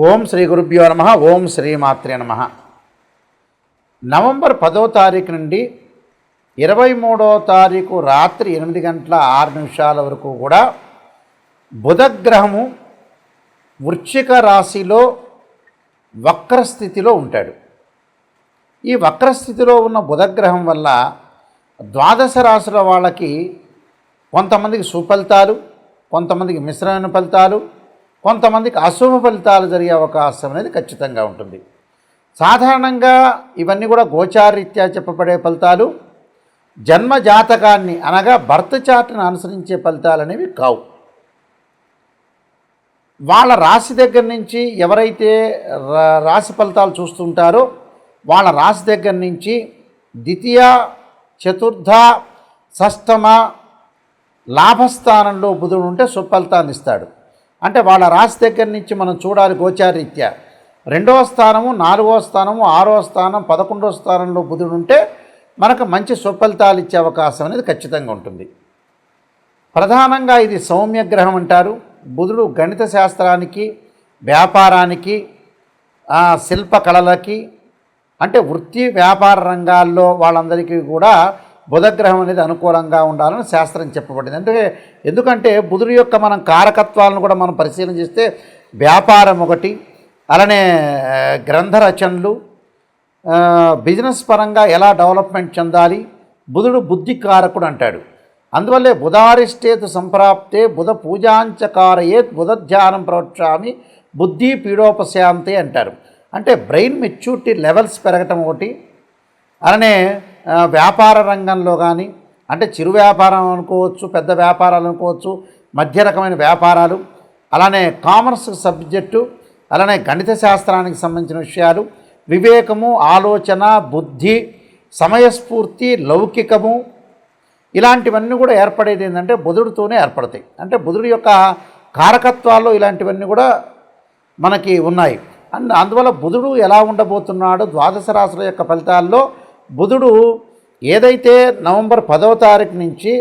ఓం శ్రీ గురుభ్యో నమ. ఓం శ్రీమాత్రే నమ. నవంబర్ 10వ తారీఖు నుండి 23వ తారీఖు రాత్రి 8:06 వరకు కూడా బుధగ్రహము వృశ్చిక రాశిలో వక్రస్థితిలో ఉంటాడు. ఈ వక్రస్థితిలో ఉన్న బుధగ్రహం వల్ల ద్వాదశ రాశుల వాళ్ళకి కొంతమందికి సుఫలితాలు, కొంతమందికి మిశ్రమైన ఫలితాలు, కొంతమందికి అశుభ ఫలితాలు జరిగే అవకాశం అనేది ఖచ్చితంగా ఉంటుంది. సాధారణంగా ఇవన్నీ కూడా గోచారీత్యా చెప్పబడే ఫలితాలు, జన్మ జాతకాన్ని అనగా బర్త్ చార్ట్ని అనుసరించే ఫలితాలు అనేవి కావు. వాళ్ళ రాశి దగ్గర నుంచి ఎవరైతే రాశి ఫలితాలు చూస్తుంటారో వాళ్ళ రాశి దగ్గర నుంచి ద్వితీయ, చతుర్థ, షష్టమ లాభస్థానంలో బుధుడు ఉంటే సుఫలితాన్ని ఇస్తాడు. అంటే వాళ్ళ రాశి దగ్గర నుంచి మనం చూడాలి గోచారీత్యా 2వ స్థానము, 4వ స్థానము, 6వ స్థానం, 11వ స్థానంలో బుధుడు ఉంటే మనకు మంచి సుఫలితాలు ఇచ్చే అవకాశం అనేది ఖచ్చితంగా ఉంటుంది. ప్రధానంగా ఇది సౌమ్యగ్రహం అంటారు. బుధుడు గణిత శాస్త్రానికి, వ్యాపారానికి, శిల్పకళలకి, అంటే వృత్తి వ్యాపార రంగాల్లో వాళ్ళందరికీ కూడా బుధగ్రహం అనేది అనుకూలంగా ఉండాలని శాస్త్రం చెప్పబడింది. ఎందుకంటే బుధుడు యొక్క మనం కారకత్వాలను కూడా మనం పరిశీలన చేస్తే వ్యాపారం ఒకటి, అలానే గ్రంథ రచనలు, బిజినెస్ పరంగా ఎలా డెవలప్మెంట్ చెందాలి. బుధుడు బుద్ధి కారకుడు అంటాడు. అందువల్లే బుధారిష్టేతు సంప్రాప్తే బుధ పూజాంచకారయేత్ బుధ ధ్యానం ప్రోక్షామి బుద్ధి పీడోపశాంతే అంటారు. అంటే బ్రెయిన్ మెచ్యూరిటీ లెవెల్స్ పెరగటం ఒకటి, అలానే వ్యాపార రంగంలో కానీ, అంటే చిరు వ్యాపారం అనుకోవచ్చు, పెద్ద వ్యాపారాలు అనుకోవచ్చు, మధ్య రకమైన వ్యాపారాలు, అలానే కామర్స్ సబ్జెక్టు, అలానే గణిత శాస్త్రానికి సంబంధించిన విషయాలు, వివేకము, ఆలోచన, బుద్ధి, సమయస్ఫూర్తి, లౌకికము, ఇలాంటివన్నీ కూడా ఏర్పడేది ఏంటంటే బుధుడితోనే ఏర్పడతాయి. అంటే బుధుడి యొక్క కారకత్వాల్లో ఇలాంటివన్నీ కూడా మనకి ఉన్నాయి. అందువల్ల బుధుడు ఎలా ఉండబోతున్నాడు ద్వాదశ రాశుల యొక్క ఫలితాల్లో బుధుడు ఏదైతే నవంబర్ 10వ తారీఖు నుంచి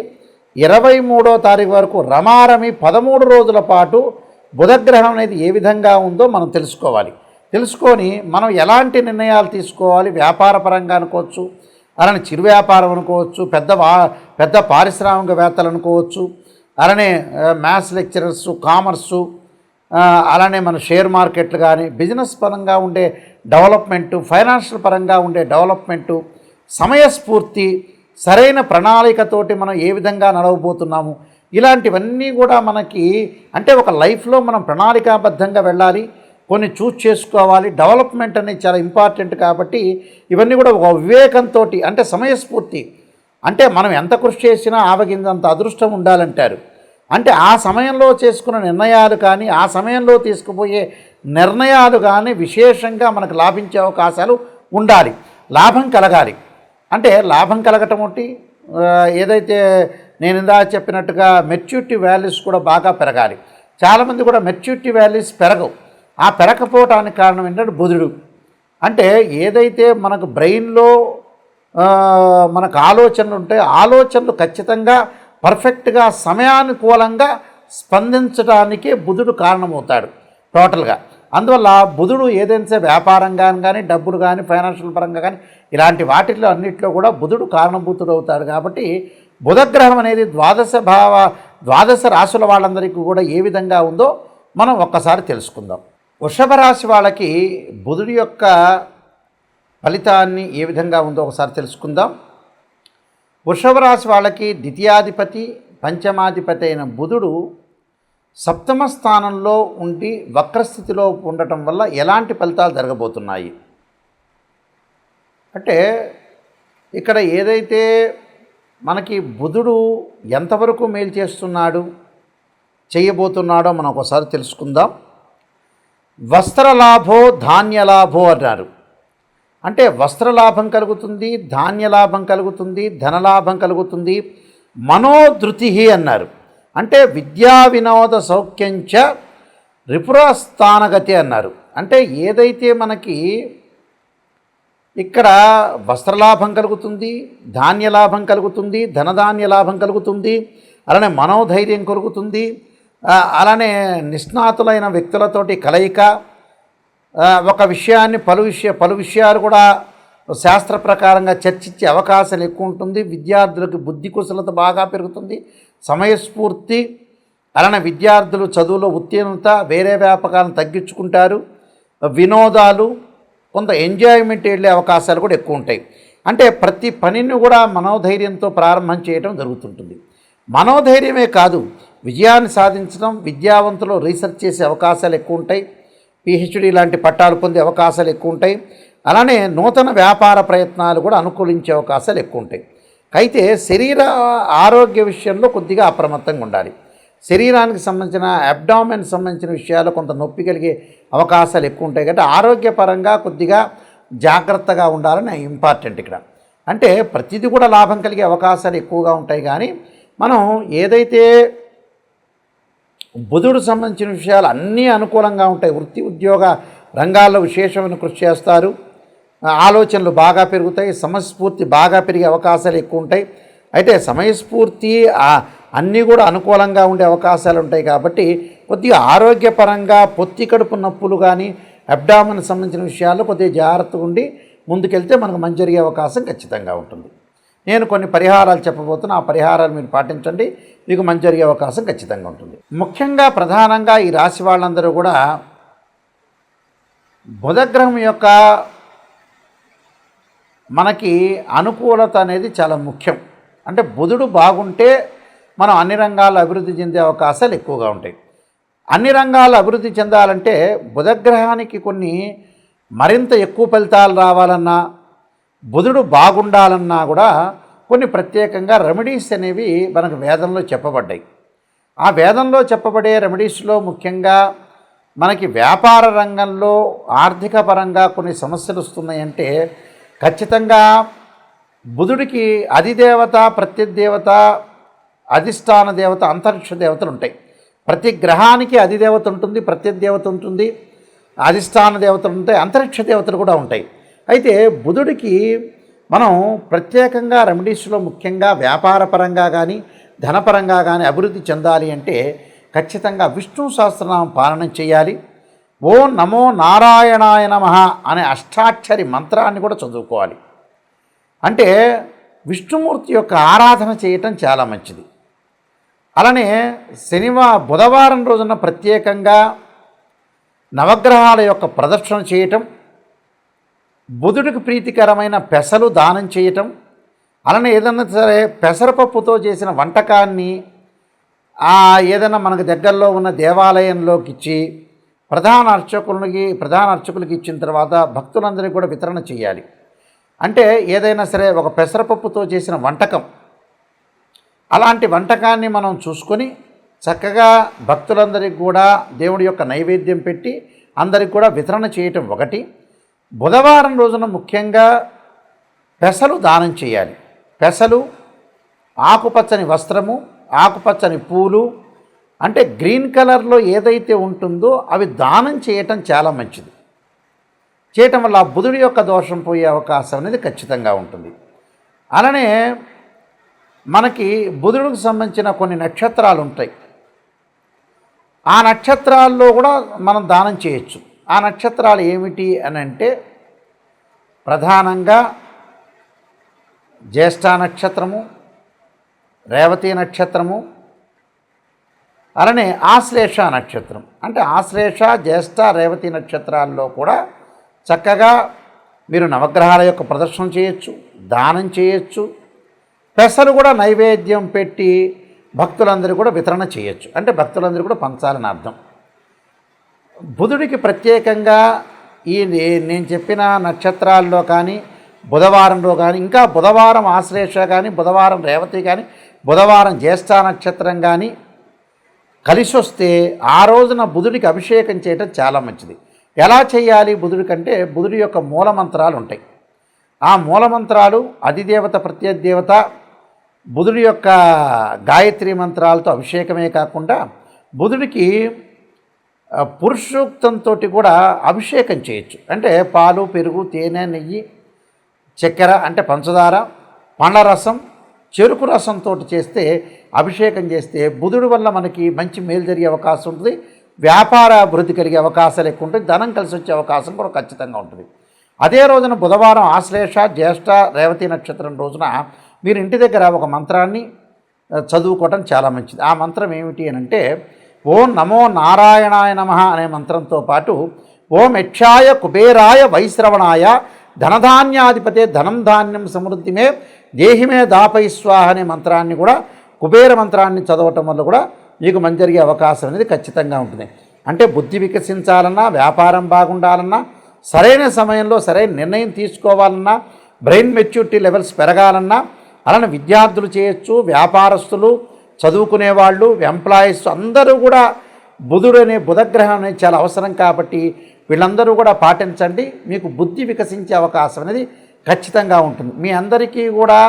23వ తారీఖు వరకు రమారమి 13 రోజుల పాటు బుధగ్రహం అనేది ఏ విధంగా ఉందో మనం తెలుసుకొని మనం ఎలాంటి నిర్ణయాలు తీసుకోవాలి. వ్యాపార పరంగా అనుకోవచ్చు, అలానే చిరు వ్యాపారం అనుకోవచ్చు, పెద్ద పారిశ్రామికవేత్తలు అనుకోవచ్చు, అలానే మ్యాథ్స్ లెక్చరర్సు, కామర్సు, అలానే మన షేర్ మార్కెట్లు కానీ, బిజినెస్ పరంగా ఉండే డెవలప్మెంటు, ఫైనాన్షియల్ పరంగా ఉండే డెవలప్మెంటు, సమయస్ఫూర్తి, సరైన ప్రణాళికతోటి మనం ఏ విధంగా నడవబోతున్నాము, ఇలాంటివన్నీ కూడా మనకి అంటే ఒక లైఫ్లో మనం ప్రణాళికాబద్ధంగా వెళ్ళాలి, కొన్ని చూస్ చేసుకోవాలి. డెవలప్మెంట్ అనేది చాలా ఇంపార్టెంట్ కాబట్టి ఇవన్నీ కూడా ఒక వివేకంతో, అంటే సమయస్ఫూర్తి, అంటే మనం ఎంత కృషి చేసినా ఆవగిందంత అదృష్టం ఉండాలంటారు. అంటే ఆ సమయంలో చేసుకున్న నిర్ణయాలు కానీ, ఆ సమయంలో తీసుకుపోయే నిర్ణయాలు కానీ విశేషంగా మనకు లాభించే అవకాశాలు ఉండాలి. లాభం కలగాలి. అంటే లాభం కలగటం ఒకటి, ఏదైతే నేను ఇందాక చెప్పినట్టుగా మెచ్యూరిటీ వాల్యూస్ కూడా బాగా పెరగాలి. చాలామంది కూడా మెచ్యూరిటీ వాల్యూస్ పెరగవు. ఆ పెరగకపోవటానికి కారణం ఏంటంటే బుధుడు. అంటే ఏదైతే మనకు బ్రెయిన్లో మనకు ఆలోచనలు ఉంటాయో ఆలోచనలు ఖచ్చితంగా పర్ఫెక్ట్గా సమయానుకూలంగా స్పందించడానికి బుధుడు కారణమవుతాడు టోటల్గా. అందువల్ల బుధుడు ఏదైతే వ్యాపారంగా కానీ, డబ్బులు కానీ, ఫైనాన్షియల్ పరంగా కానీ, ఇలాంటి వాటిల్లో అన్నింటిలో కూడా బుధుడు కారణభూతుడు అవుతాడు. కాబట్టి బుధగ్రహం అనేది ద్వాదశ రాశుల వాళ్ళందరికీ కూడా ఏ విధంగా ఉందో మనం ఒక్కసారి తెలుసుకుందాం. వృషభ రాశి వాళ్ళకి బుధుడి యొక్క ఫలితాన్ని ఏ విధంగా ఉందో ఒకసారి తెలుసుకుందాం. వృషభ రాశి వాళ్ళకి ద్వితీయాధిపతి, పంచమాధిపతి అయిన బుధుడు సప్తమ స్థానంలో ఉండి వక్రస్థితిలో ఉండటం వల్ల ఎలాంటి ఫలితాలు జరగబోతున్నాయి అంటే, ఇక్కడ ఏదైతే మనకి బుధుడు ఎంతవరకు మేలు చేయబోతున్నాడో మనం ఒకసారి తెలుసుకుందాం. వస్త్రలాభో ధాన్యలాభో అన్నారు. అంటే వస్త్రలాభం కలుగుతుంది, ధాన్యలాభం కలుగుతుంది, ధనలాభం కలుగుతుంది, మనోధృతి అన్నారు. అంటే విద్యా వినోద సౌఖ్యంచ రిపురస్థానగతి అన్నారు. అంటే ఏదైతే మనకి ఇక్కడ వస్త్రలాభం కలుగుతుంది, ధాన్యలాభం కలుగుతుంది, ధనధాన్య లాభం కలుగుతుంది, అలానే మనోధైర్యం కలుగుతుంది, అలానే నిష్ణాతులైన వ్యక్తులతోటి కలయిక, ఒక విషయాన్ని పలు విషయాలు కూడా శాస్త్ర ప్రకారంగా చర్చించే అవకాశాలు ఎక్కువ ఉంటుంది. విద్యార్థులకు బుద్ధి కుశలత బాగా పెరుగుతుంది, సమయస్ఫూర్తి. అలానే విద్యార్థులు చదువులో ఉత్తీర్ణత, వేరే వ్యాపకాలను తగ్గించుకుంటారు, వినోదాలు, కొంత ఎంజాయ్మెంట్ వెళ్ళే అవకాశాలు కూడా ఎక్కువ ఉంటాయి. అంటే ప్రతి పనిని కూడా మనోధైర్యంతో ప్రారంభం చేయడం జరుగుతుంటుంది. మనోధైర్యమే కాదు, విజయాన్ని సాధించడం, విద్యావంతులు రీసెర్చ్ చేసే అవకాశాలు ఎక్కువ ఉంటాయి, పిహెచ్డి లాంటి పట్టాలు పొందే అవకాశాలు ఎక్కువ ఉంటాయి. అలానే నూతన వ్యాపార ప్రయత్నాలు కూడా అనుకూలించే అవకాశాలు ఎక్కువ ఉంటాయి. అయితే శరీర ఆరోగ్య విషయంలో కొద్దిగా అప్రమత్తంగా ఉండాలి. శరీరానికి సంబంధించిన అబ్డామెన్ సంబంధించిన విషయాల్లో కొంత నొప్పి కలిగే అవకాశాలు ఎక్కువ ఉంటాయి. కాబట్టి ఆరోగ్యపరంగా కొద్దిగా జాగ్రత్తగా ఉండాలని ఇంపార్టెంట్ ఇక్కడ. అంటే ప్రతిదీ కూడా లాభం కలిగే అవకాశాలు ఎక్కువగా ఉంటాయి. కానీ మనం ఏదైతే బుధుడు సంబంధించిన విషయాలు అన్నీ అనుకూలంగా ఉంటాయి. వృత్తి ఉద్యోగ రంగాల్లో విశేషమైన కృషి చేస్తారు, ఆలోచనలు బాగా పెరుగుతాయి, సమయస్ఫూర్తి బాగా పెరిగే అవకాశాలు ఎక్కువ ఉంటాయి. అయితే సమయస్ఫూర్తి అన్నీ కూడా అనుకూలంగా ఉండే అవకాశాలు ఉంటాయి. కాబట్టి కొద్దిగా ఆరోగ్యపరంగా పొత్తి కడుపు నొప్పులు కానీ అబ్డామిన్ సంబంధించిన విషయాల్లో కొద్దిగా జాగ్రత్తగా ఉండి ముందుకెళ్తే మనకు మంచి జరిగే అవకాశం ఖచ్చితంగా ఉంటుంది. నేను కొన్ని పరిహారాలు చెప్పబోతున్నా, ఆ పరిహారాలు మీరు పాటించండి, మీకు మంచి జరిగే అవకాశం ఖచ్చితంగా ఉంటుంది. ముఖ్యంగా ప్రధానంగా ఈ రాశి వాళ్ళందరూ కూడా బుధగ్రహం యొక్క మనకి అనుకూలత అనేది చాలా ముఖ్యం. అంటే బుధుడు బాగుంటే మనం అన్ని రంగాల్లో అభివృద్ధి చెందే అవకాశాలు ఎక్కువగా ఉంటాయి. అన్ని రంగాల్లో అభివృద్ధి చెందాలంటే బుధగ్రహానికి కొన్ని మరింత ఎక్కువ ఫలితాలు రావాలన్నా, బుధుడు బాగుండాలన్నా కూడా కొన్ని ప్రత్యేకంగా రెమెడీస్ అనేవి మనకు వేదంలో చెప్పబడ్డాయి. ఆ వేదంలో చెప్పబడే రెమెడీస్లో ముఖ్యంగా మనకి వ్యాపార రంగంలో ఆర్థిక పరంగా కొన్ని సమస్యలు వస్తున్నాయంటే ఖచ్చితంగా బుధుడికి అధిదేవత, ప్రత్యదేవత, అధిష్టాన దేవత, అంతరిక్ష దేవతలు ఉంటాయి. ప్రతి గ్రహానికి అధిదేవత ఉంటుంది, ప్రత్యదేవత ఉంటుంది, అధిష్టాన దేవతలు ఉంటాయి, అంతరిక్ష దేవతలు కూడా ఉంటాయి. అయితే బుధుడికి మనం ప్రత్యేకంగా రెమెడీస్లో ముఖ్యంగా వ్యాపార పరంగా కానీ ధనపరంగా కానీ అభివృద్ధి చెందాలి అంటే ఖచ్చితంగా విష్ణు సహస్రనామం పాలన చేయాలి. ఓం నమో నారాయణాయ నమః అనే అష్టాక్షరి మంత్రాన్ని కూడా చదువుకోవాలి. అంటే విష్ణుమూర్తి యొక్క ఆరాధన చేయటం చాలా మంచిది. అలానే బుధవారం రోజున ప్రత్యేకంగా నవగ్రహాల యొక్క ప్రదర్శన చేయటం, బుధుడికి ప్రీతికరమైన పెసలు దానం చేయటం, అలానే ఏదైనా సరే పెసరపప్పుతో చేసిన వంటకాన్ని ఏదైనా మనకు దగ్గరలో ఉన్న దేవాలయంలోకి ఇచ్చి ప్రధాన అర్చకులకి ఇచ్చిన తర్వాత భక్తులందరికీ కూడా వితరణ చేయాలి. అంటే ఏదైనా సరే ఒక పెసరపప్పుతో చేసిన వంటకం, అలాంటి వంటకాన్ని మనం చూసుకొని చక్కగా భక్తులందరికీ కూడా దేవుడి యొక్క నైవేద్యం పెట్టి అందరికి కూడా వితరణ చేయటం ఒకటి. బుధవారం రోజున ముఖ్యంగా పెసలు దానం చేయాలి. పెసలు, ఆకుపచ్చని వస్త్రము, ఆకుపచ్చని పూలు, అంటే గ్రీన్ కలర్లో ఏదైతే ఉంటుందో అవి దానం చేయటం చాలా మంచిది. చేయటం వల్ల బుధుడి యొక్క దోషం పోయే అవకాశం అనేది ఖచ్చితంగా ఉంటుంది. అలానే మనకి బుధుడికి సంబంధించిన కొన్ని నక్షత్రాలు ఉంటాయి. ఆ నక్షత్రాల్లో కూడా మనం దానం చేయొచ్చు. ఆ నక్షత్రాలు ఏమిటి అని అంటే ప్రధానంగా జ్యేష్ఠ నక్షత్రము, రేవతి నక్షత్రము, అలానే ఆశ్లేష నక్షత్రం. అంటే ఆశ్లేష, జ్యేష్ఠ, రేవతి నక్షత్రాల్లో కూడా చక్కగా మీరు నవగ్రహాల యొక్క ప్రదర్శన చేయొచ్చు, దానం చేయొచ్చు, పెసలు కూడా నైవేద్యం పెట్టి భక్తులందరూ కూడా వితరణ చేయొచ్చు. అంటే భక్తులందరూ కూడా పంచాలని అర్థం. బుధుడికి ప్రత్యేకంగా నేను చెప్పిన నక్షత్రాల్లో కానీ బుధవారంలో కానీ, ఇంకా బుధవారం ఆశ్లేష కానీ, బుధవారం రేవతి కానీ, బుధవారం జ్యేష్ఠ నక్షత్రం కానీ కలిసి వస్తే ఆ రోజున బుధుడికి అభిషేకం చేయటం చాలా మంచిది. ఎలా చేయాలి బుధుడి కంటే బుధుడి యొక్క మూలమంత్రాలు ఉంటాయి. ఆ మూలమంత్రాలు అధిదేవత, ప్రత్యదేవత, బుధుడి యొక్క గాయత్రి మంత్రాలతో అభిషేకమే కాకుండా బుధుడికి పురుషోక్తంతో కూడా అభిషేకం చేయొచ్చు. అంటే పాలు, పెరుగు, తేనె, నెయ్యి, చక్కెర అంటే పంచదార, పండ్ల రసం, చెరుకు రసంతో చేస్తే అభిషేకం చేస్తే బుధుడి వల్ల మనకి మంచి మేలు జరిగే అవకాశం ఉంటుంది. వ్యాపార అభివృద్ధి కలిగే అవకాశాలు ఎక్కువ ఉంటాయి. ధనం కలిసి వచ్చే అవకాశం కూడా ఖచ్చితంగా ఉంటుంది. అదే రోజున బుధవారం ఆశ్లేష జ్యేష్ఠ రేవతి నక్షత్రం రోజున మీరు ఇంటి దగ్గర ఒక మంత్రాన్ని చదువుకోవటం చాలా మంచిది. ఆ మంత్రం ఏమిటి అని అంటే ఓం నమో నారాయణాయ నమః అనే మంత్రంతో పాటు ఓం యక్షాయ కుబేరాయ వైశ్రవణాయ ధనధాన్యాధిపతే ధనం ధాన్యం సమృద్ధిమే దేహిమే దాపై స్వాహ అనే మంత్రాన్ని కూడా కుబేర మంత్రాన్ని చదవటం వల్ల కూడా మీకు మంచి జరిగే అవకాశం అనేది ఖచ్చితంగా ఉంటుంది. అంటే బుద్ధి వికసించాలన్నా, వ్యాపారం బాగుండాలన్నా, సరైన సమయంలో సరైన నిర్ణయం తీసుకోవాలన్నా, బ్రెయిన్ మెచ్యూరిటీ లెవెల్స్ పెరగాలన్నా అలానే విద్యార్థులు చేయొచ్చు, వ్యాపారస్తులు, చదువుకునే వాళ్ళు, ఎంప్లాయీస్ అందరూ కూడా బుధుడు అనే బుధగ్రహం అనేది చాలా అవసరం కాబట్టి వీళ్ళందరూ కూడా పాటించండి. మీకు బుద్ధి వికసించే అవకాశం అనేది ఖచ్చితంగా ఉంటుంది. మీ అందరికీ కూడా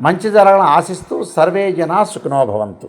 మంచి జరగాలని ఆశిస్తూ సర్వే జనా సుఖినో భవంతు.